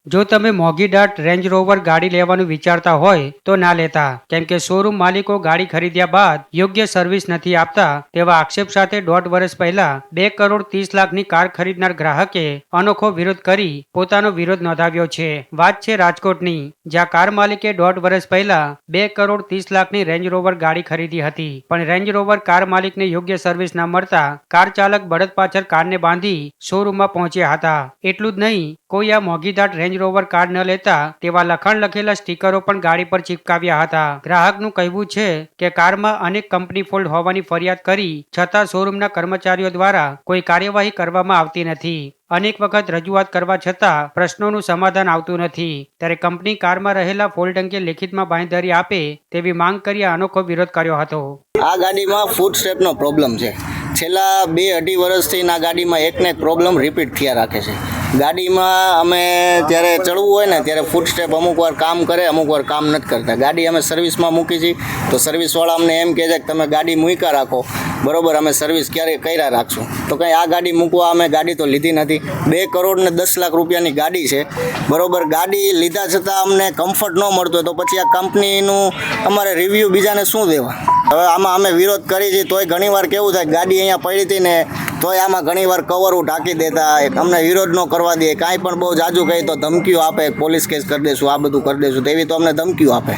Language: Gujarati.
જો તમે મોંઘી દાટ રેન્જ રોવર ગાડી લેવાનું વિચારતા હોય તો ના લેતા, કેમ કે શોરૂમ માલિકો ગાડી ખરીદ્યા બાદ યોગ્ય સર્વિસ નથી આપતા તેવા આક્ષેપ સાથે 1.5 વર્ષ પહેલા 2,30,00,000ની કાર ખરીદનાર ગ્રાહકે અનોખો વિરોધ કરી પોતાનો વિરોધ નોંધાવ્યો છે. વાત છે રાજકોટની, જ્યાં કાર માલિકે 1.5 વર્ષ પહેલા 2,30,00,000ની રેન્જ રોવર ગાડી ખરીદી હતી, પણ રેન્જ રોવર કાર માલિકને યોગ્ય સર્વિસ ના મળતા કાર ચાલક બળદ પાછળ કારને બાંધી શોરૂમમાં પહોંચ્યા હતા. એટલું જ નહીં, કોઈ આ મોંઘી દાટ રેન્જ રોવર કાર ન લેતા તેવા લખાણ લખેલા સ્ટીકરો પણ ગાડી પર ચિપકાવ્યા હતા. ગ્રાહકનું કહેવું છે કે કારમાં અનેક કંપની ફોલ્ટ હોવાની ફરિયાદ કરી છતાં શોરૂમના કર્મચારીઓ દ્વારા કોઈ કાર્યવાહી કરવામાં આવતી નથી. અનેક વખત રજૂઆત કરવા છતાં પ્રશ્નોનું સમાધાન આવતું નથી, ત્યારે કંપની કારમાં રહેલા ફોલ્ટ અંગે લેખિતમાં બાંયધરી આપે તેવી માંગ કરી અનોખો વિરોધ કર્યો હતો. આ ગાડીમાં ફૂટ સ્ટેપનો પ્રોબ્લેમ છે. છેલ્લા 2-2.5 વર્ષથી આ ગાડીમાં એકને એક પ્રોબ્લેમ રિપીટ થયા રાખે છે. ગાડીમાં અમે જ્યારે ચડવું હોય ને ત્યારે ફૂટ સ્ટેપ અમુક વાર કામ કરે, અમુક વાર કામ નથી કરતા. ગાડી અમે સર્વિસમાં મૂકી છીએ તો સર્વિસવાળા અમને એમ કહે છે કે તમે ગાડી મૂક્યા રાખો, બરોબર, અમે સર્વિસ ક્યારે કર્યા રાખશું. તો કંઈ આ ગાડી મૂકવા અમે ગાડી તો લીધી નથી. 2,10,00,000 રૂપિયાની ગાડી છે, બરોબર. ગાડી લીધા છતાં અમને કમ્ફર્ટ ન મળતો હોય તો પછી આ કંપનીનું અમારે રિવ્યૂ બીજાને શું દેવા? હવે આમાં અમે વિરોધ કરી છીએ તોય ઘણીવાર કેવું થાય, ગાડી અહીંયા પડી હતી ને તોય આમાં ઘણીવાર કવરો ઢાંકી દેતા, અમને વિરોધ ન કરવા દે. કાંઈ પણ બહુ જાજુ કહી તો ધમકીઓ આપે, પોલીસ કેસ કરી દેશું, આ બધું કરી દેશું, તેવી તો અમને ધમકીઓ આપે.